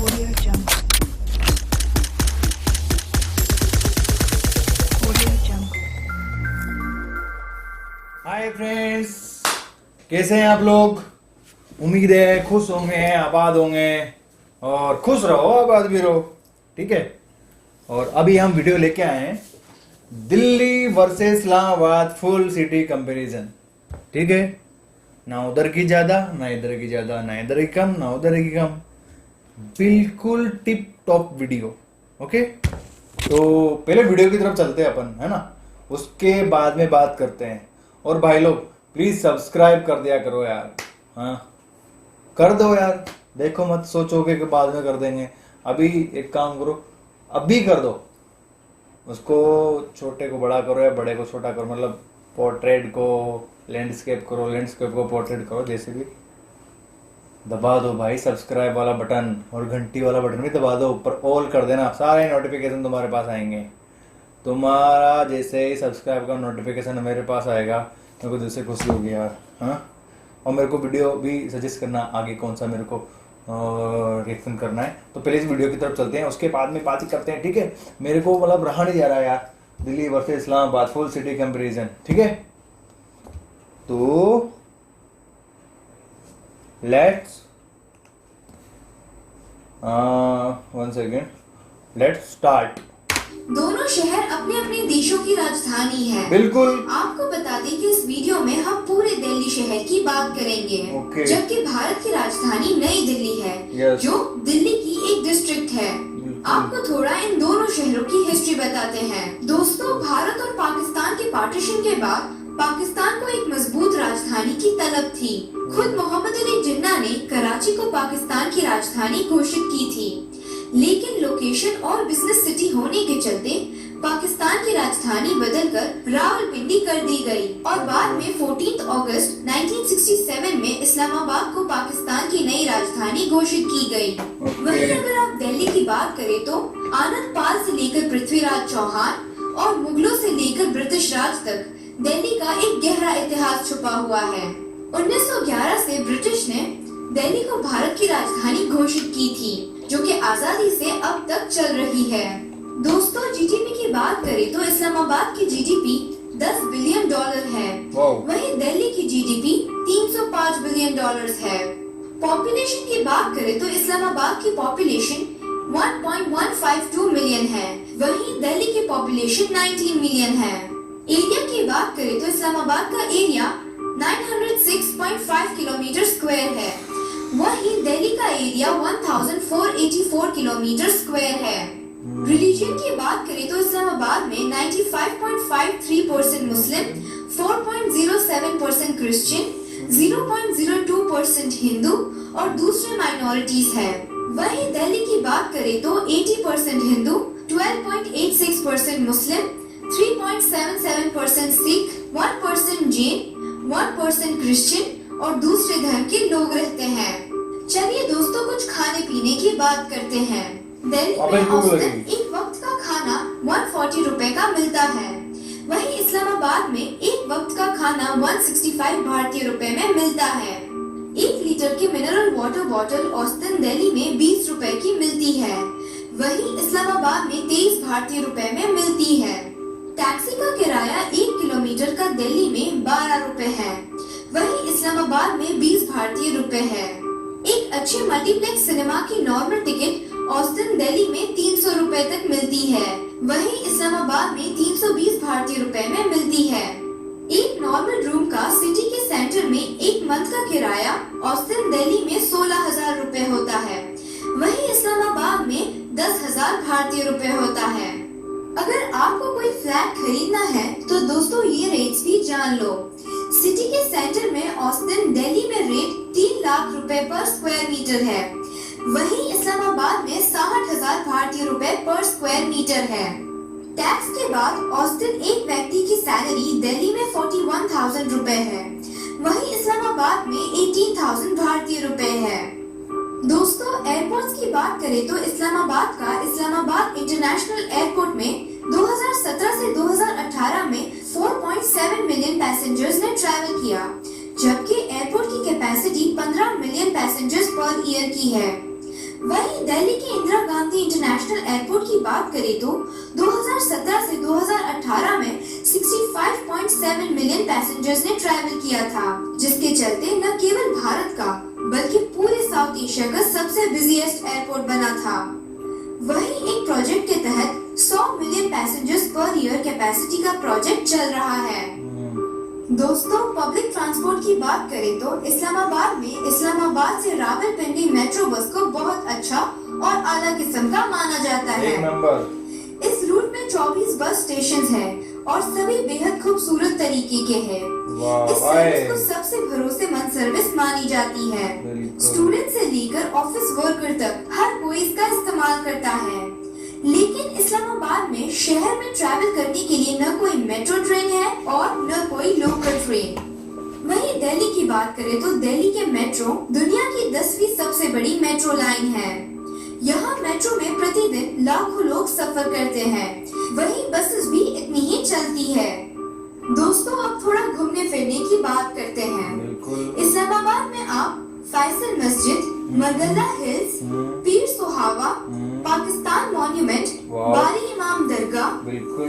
Audio Jungle. Audio Jungle. Hi friends, कैसे हैं आप लोग। उम्मीद है खुश होंगे, आबाद होंगे और खुश रहो, आबाद भी रहो, ठीक है। और अभी हम वीडियो लेके आए हैं Delhi versus Islamabad full city comparison, ठीक है। ना उधर की ज्यादा, ना इधर की ज्यादा, ना इधर की कम, ना उधर की कम, बिल्कुल टिप टॉप वीडियो, ओके। तो पहले वीडियो की तरफ चलते हैं अपन, है ना, उसके बाद में बात करते हैं। और भाई लोग प्लीज सब्सक्राइब कर दिया करो यार, हाँ कर दो यार, देखो मत सोचोगे कि बाद में कर देंगे। अभी एक काम करो, अभी कर दो। उसको छोटे को बड़ा करो या बड़े को छोटा करो, मतलब पोर्ट्रेट को लैंडस्केप करो, लैंडस्केप को पोर्ट्रेट करो, जैसे भी दबा दो भाई सब्सक्राइब वाला बटन, और घंटी वाला बटन भी दबा दो, ऊपर ऑल कर देना, सारे नोटिफिकेशन तुम्हारे पास आएंगे। तुम्हारा जैसे ही सब्सक्राइब का नोटिफिकेशन मेरे पास आएगा, मेरे को दिल से खुशी होगी यार, हाँ। और मेरे को वीडियो भी सजेस्ट करना आगे कौन सा मेरे को रिएक्शन करना है। तो पहले इस वीडियो की तरफ चलते हैं, उसके बाद में बात ही करते हैं, ठीक है। मेरे को मतलब रहा नहीं जा रहा यार, Delhi versus Islamabad full city comparison, ठीक है। तो let's one second, let's start. दोनों शहर अपने अपने देशों की राजधानी है। बिल्कुल। आपको बता दें कि इस वीडियो में हम पूरे दिल्ली शहर की बात करेंगे, Okay. जबकि भारत की राजधानी नई दिल्ली है, Yes. जो दिल्ली की एक डिस्ट्रिक्ट है। आपको थोड़ा इन दोनों शहरों की हिस्ट्री बताते हैं। दोस्तों, भारत और पाकिस्तान के पार्टीशन के बाद पाकिस्तान को एक मजबूत राजधानी की तलब थी। खुद मोहम्मद अली जिन्ना ने कराची को पाकिस्तान की राजधानी घोषित की थी, लेकिन लोकेशन और बिजनेस सिटी होने के चलते पाकिस्तान की राजधानी बदलकर रावलपिंडी कर दी गई और बाद में 14 अगस्त 1967 में इस्लामाबाद को पाकिस्तान की नई राजधानी घोषित की गई। वहीं अगर आप दिल्ली की बात करें तो आनंद पाल से लेकर पृथ्वीराज चौहान और मुगलों से लेकर ब्रिटिश राज तक दिल्ली का एक गहरा इतिहास छुपा हुआ है। 1911 से ब्रिटिश ने दिल्ली को भारत की राजधानी घोषित की थी, जो कि आजादी से अब तक चल रही है। दोस्तों, जीडीपी की बात करें तो इस्लामाबाद की जीडीपी 10 बिलियन डॉलर है, वहीं दिल्ली की जीडीपी 305 बिलियन डॉलर्स है। पॉपुलेशन की बात करें तो इस्लामाबाद की पॉपुलेशन 1.152 मिलियन है, वहीं दिल्ली की पॉपुलेशन 19 मिलियन है। एरिया की बात करें तो इस्लामाबाद का एरिया 906.5 किलोमीटर स्क्वायर है, वहीं दिल्ली का एरिया 1484 किलोमीटर स्क्वायर है। रिलीजन की बात करें तो इस्लामाबाद में 95.53% मुस्लिम, 4.07% क्रिश्चियन, 0.02% हिंदू और दूसरे माइनॉरिटीज है। वहीं दिल्ली की बात करें तो 80% हिंदू, 12.86% मुस्लिम, 3.77% सिख, 1% जैन, 1% क्रिश्चियन और दूसरे धर्म के लोग रहते हैं। चलिए दोस्तों, कुछ खाने पीने की बात करते हैं। दिल्ली में औसतन एक वक्त का खाना 140 रुपए का मिलता है, वहीं इस्लामाबाद में एक वक्त का खाना 165 भारतीय रुपए में मिलता है। 1 लीटर की मिनरल वाटर बॉटल औसतन दिल्ली में 20 रुपए की मिलती है, वहीं इस्लामाबाद में 23 भारतीय रुपए में मिलती है। टैक्सी का किराया 1 किलोमीटर का दिल्ली में 12 रुपए है, वहीं इस्लामाबाद में 20 भारतीय रुपए है। एक अच्छे मल्टीप्लेक्स सिनेमा की नॉर्मल टिकट औसतन दिल्ली में 300 रुपए तक मिलती है, वहीं इस्लामाबाद में 320 भारतीय रुपए में मिलती है। एक नॉर्मल रूम का सिटी के सेंटर में एक मंथ का किराया औसतन दिल्ली में 16,000 रुपए होता है, वहीं इस्लामाबाद में 10,000 भारतीय रुपए होता है। अगर आपको कोई फ्लैट खरीदना है तो दोस्तों ये रेट्स भी जान लो। सिटी के सेंटर में औसतन दिल्ली में रेट 3 लाख रुपए पर स्क्वायर मीटर है, वहीं इस्लामाबाद में 60,000 भारतीय रुपए पर स्क्वायर मीटर है। टैक्स के बाद औसतन एक व्यक्ति की सैलरी दिल्ली में 41,000 रुपए है, वहीं इस्लामाबाद में 18,000 भारतीय रुपए है। दोस्तों, एयरपोर्ट्स की बात करें तो इस्लामाबाद का इस्लामाबाद इंटरनेशनल एयरपोर्ट में 2017 से 2018 में 4.7 मिलियन पैसेंजर्स ने ट्रैवल किया, जबकि एयरपोर्ट की capacity 15 million passengers per year की है। वहीं दिल्ली के इंदिरा गांधी इंटरनेशनल एयरपोर्ट की बात करें तो 2017 से 2018 में 65.7 मिलियन पैसेंजर्स ने ट्रैवल किया था, जिसके चलते न केवल भारत का बल्कि पूरे साउथ एशिया का सबसे बिजिएस्ट एयरपोर्ट बना था। वहीं एक प्रोजेक्ट के तहत 100 million passengers per year capacity का प्रोजेक्ट चल रहा है। दोस्तों, पब्लिक ट्रांसपोर्ट की बात करें तो इस्लामाबाद में इस्लामाबाद से रावलपिंडी मेट्रो बस को बहुत अच्छा और आला किस्म का माना जाता है। एक नंबर। इस रूट में 24 बस स्टेशन हैं और सभी बेहद खूबसूरत तरीके के हैं। इस सर्विस को सबसे भरोसेमंद सर्विस मानी जाती है। स्टूडेंट से लेकर ऑफिस वर्कर तक हर कोई इसका इस्तेमाल करता है। लेकिन इस्लामाबाद में शहर में ट्रैवल करने के लिए न कोई मेट्रो ट्रेन है और न कोई लोकल ट्रेन। वहीं दिल्ली की बात करें तो दिल्ली के मेट्रो दुनिया की 10वीं सबसे बड़ी मेट्रो लाइन है। यहाँ मेट्रो में प्रतिदिन लाखों लोग सफर करते हैं। वहीं बसेस भी इतनी ही चलती है। दोस्तों, अब थोड़ा घूमने फिरने की बात करते हैं। इस्लामाबाद में आप फैसल मस्जिद, मरगल्ला हिल्स, पीर सुहावा, पाकिस्तान मॉन्यूमेंट, बारी इमाम दरगाह,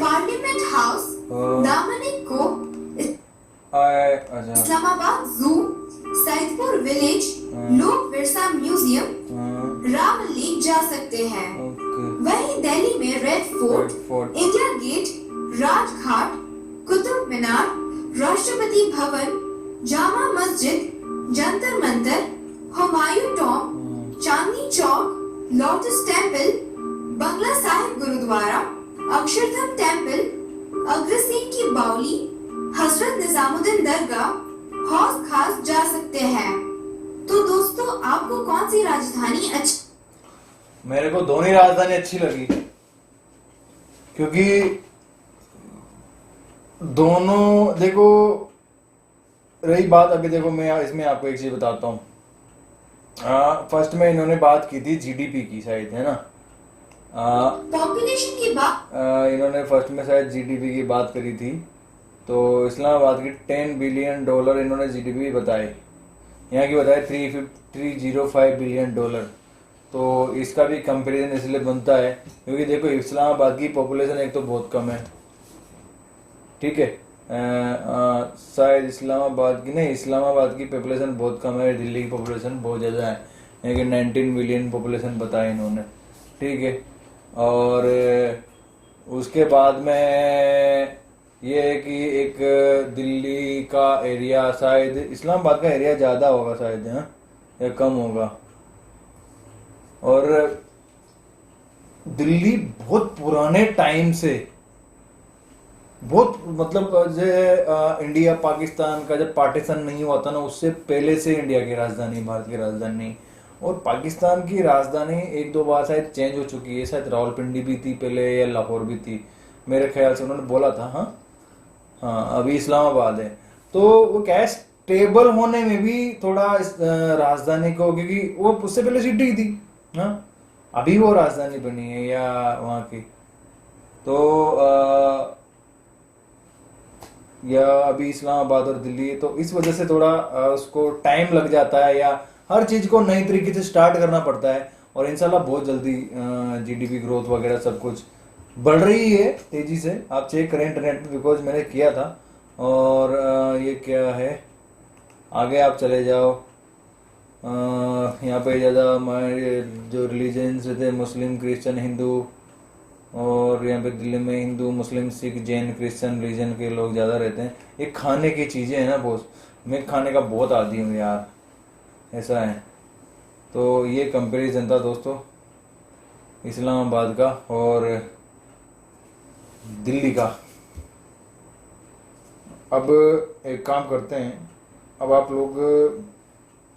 पार्लियामेंट हाउस, दामनिक को, इस्लामाबाद जू, सैदपुर विलेज, लोक विरसा म्यूजियम, रावल लेक जा सकते हैं। वहीं दिल्ली में red fort, India gate, Rajghat, Qutub Minar, Rashtrapati Bhavan, Jama Masjid, Jantar Mantar, Humayun tomb, Chandni Chowk, lotus temple, Bangla Sahib Gurudwara, Akshardham temple, Agrasen की बावली, हजरत निजामुद्दीन दरगाह, हौज खास जा सकते हैं। तो दोस्तों, आपको कौन सी राजधानी अच्छी? मेरे को दोनों राजधानी अच्छी लगी, क्योंकि दोनों, देखो रही बात, अभी देखो मैं इसमें आपको एक चीज बताता हूँ। फर्स्ट में इन्होंने बात की थी जीडीपी की, शायद, है ना, पॉपुलेशन की बात। इन्होंने फर्स्ट में शायद जीडीपी की बात करी थी। तो इस्लामाबाद की $10 बिलियन इन्होंने जीडीपी बताए, यहाँ की बताए $305 बिलियन। तो इसका भी कंपैरिजन इसलिए बनता है क्योंकि देखो इस्लामाबाद की पॉपुलेशन एक तो बहुत कम है, ठीक है, शायद इस्लामाबाद की पॉपुलेशन बहुत कम है, दिल्ली की पॉपुलेशन बहुत ज़्यादा है, यानी कि 19 मिलियन पॉपुलेशन बताया इन्होंने, ठीक है। और उसके बाद में ये है कि एक दिल्ली का एरिया, शायद इस्लामाबाद का एरिया ज़्यादा होगा शायद, है या कम होगा। और दिल्ली बहुत पुराने टाइम से, बहुत मतलब जो इंडिया पाकिस्तान का जब पार्टीशन नहीं हुआ था ना, उससे पहले से इंडिया की राजधानी, भारत की राजधानी, और पाकिस्तान की राजधानी एक दो बार शायद चेंज हो चुकी है, शायद रावलपिंडी भी थी पहले या लाहौर भी थी, मेरे ख्याल से उन्होंने बोला था। हाँ, अभी इस्लामाबाद है। तो वो क्या है, स्टेबल होने में भी थोड़ा राजधानी को, क्योंकि वो उससे पहले सिटी थी, हाँ, अभी वो राजधानी बनी है या वहाँ की, तो या अभी इस्लामाबाद और दिल्ली, तो इस वजह से थोड़ा उसको टाइम लग जाता है, या हर चीज को नई तरीके से स्टार्ट करना पड़ता है। और इंशाल्लाह बहुत जल्दी जीडीपी ग्रोथ वगैरह सब कुछ बढ़ रही है तेजी से, आप चेक करें इंटरनेट पे, बिकॉज मैंने किया था। और ये क्या है, आगे आप चले जाओ, यहाँ पे ज़्यादा हमारे जो रिलीजन्स रहते हैं, मुस्लिम, क्रिश्चियन, हिंदू, और यहाँ पे दिल्ली में हिंदू, मुस्लिम, सिख, जैन, क्रिश्चियन रिलीजन के लोग ज़्यादा रहते हैं। ये खाने की चीज़ें हैं ना बॉस, मैं खाने का बहुत आदी हूँ यार, ऐसा है। तो ये कंपैरिजन था दोस्तों इस्लामाबाद का और दिल्ली का। अब एक काम करते हैं, अब आप लोग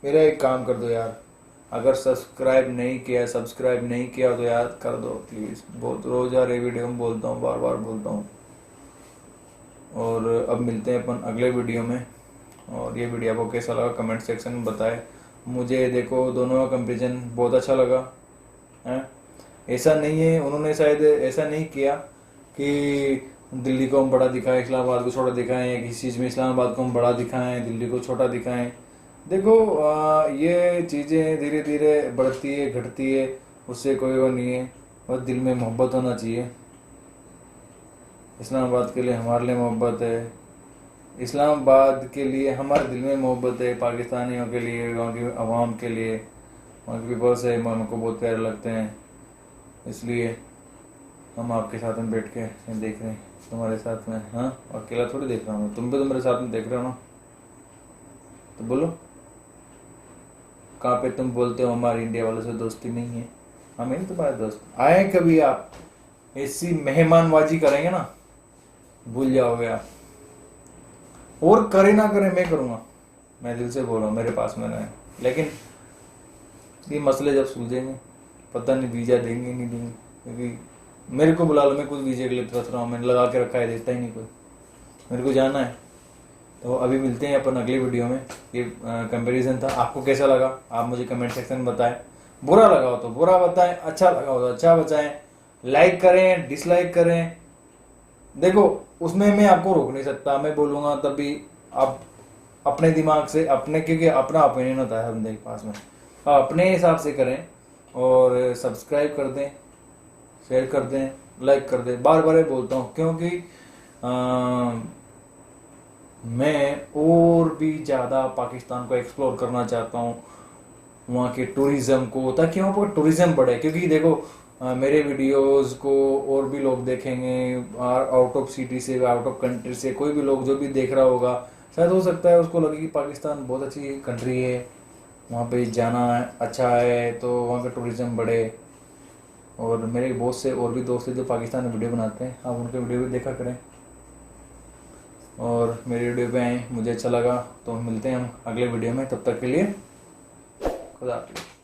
मेरा एक काम कर दो यार, अगर सब्सक्राइब नहीं किया तो यार कर दो प्लीज़। बहुत रोज यार ये वीडियो में बोलता हूँ, बार बार बोलता हूँ। और अब मिलते हैं अपन अगले वीडियो में, और ये वीडियो आपको कैसा लगा कमेंट सेक्शन में बताएं। मुझे देखो दोनों का कंपेरिजन बहुत अच्छा लगा है। ऐसा नहीं है, उन्होंने शायद ऐसा नहीं किया कि दिल्ली को हम बड़ा दिखाएं, इस्लामाबाद को छोटा दिखाएं, या किसी चीज़ में इस्लामाबाद को हम बड़ा दिखाएं, दिल्ली को छोटा दिखाएं। देखो ये चीज़ें धीरे धीरे बढ़ती है घटती है, उससे कोई वो नहीं है, बस दिल में मोहब्बत होना चाहिए। इस्लामाबाद के लिए हमारे लिए मोहब्बत है, इस्लामाबाद के लिए हमारे दिल में मोहब्बत है, पाकिस्तानियों के लिए, वहाँ की आवाम के लिए, वहाँ के पीपल्स है, हमको बहुत प्यारे लगते हैं। इसलिए हम आपके साथ में बैठ के देख रहे हैं, तुम्हारे साथ में। हाँ, अकेला थोड़ी देख रहा हूँ, तुम भी तो मेरे साथ में देख रहे हो ना, तो बोलो कहाँ पे तुम बोलते हो हमारी इंडिया वालों से दोस्ती नहीं है। हम नहीं तुम्हारे दोस्त। आए कभी आप ऐसी मेहमानबाजी करेंगे ना, भूल जाओगे आप। और करे ना करे मैं करूँगा, मैं दिल से बोल रहा हूँ, मेरे पास में रहे। लेकिन ये मसले जब सुलझेंगे, पता नहीं वीज़ा देंगे नहीं देंगे, क्योंकि मेरे को बुला लो, मैं कुछ वीज़े के लिए तरस रहा हूँ, मैंने लगा के रखा है, देता ही नहीं कोई, मेरे को जाना है। तो अभी मिलते हैं अपन अगली वीडियो में। ये कंपैरिजन था, आपको कैसा लगा आप मुझे कमेंट सेक्शन में बताएं। बुरा लगा हो तो बुरा बताएं, अच्छा लगा हो तो अच्छा बताएं, लाइक करें डिसलाइक करें। देखो उसमें मैं आपको रोक नहीं सकता, मैं बोलूँगा तभी आप अपने दिमाग से, अपने, क्योंकि अपना ओपिनियन होता है बंदे के पास में, आप अपने हिसाब से करें। और सब्सक्राइब कर दें, शेयर कर दें, लाइक कर दें। बार बार बोलता हूँ क्योंकि मैं और भी ज़्यादा पाकिस्तान को एक्सप्लोर करना चाहता हूँ, वहाँ के टूरिज़्म को, ताकि वहाँ पर टूरिज़्म बढ़े। क्योंकि देखो मेरे वीडियोस को और भी लोग देखेंगे, आउट ऑफ सिटी से, आउट ऑफ कंट्री से, कोई भी लोग जो भी देख रहा होगा, शायद हो सकता है उसको लगे कि पाकिस्तान बहुत अच्छी कंट्री है, वहाँ पे जाना अच्छा है, तो वहाँ का टूरिज़्म बढ़े। और मेरे बहुत से और भी दोस्त हैं जो पाकिस्तान में वीडियो बनाते हैं, आप उनके वीडियो भी देखा करें और मेरी वीडियो पे आए, मुझे अच्छा लगा। तो मिलते हैं हम अगले वीडियो में, तब तक के लिए खुदा हाफिज़।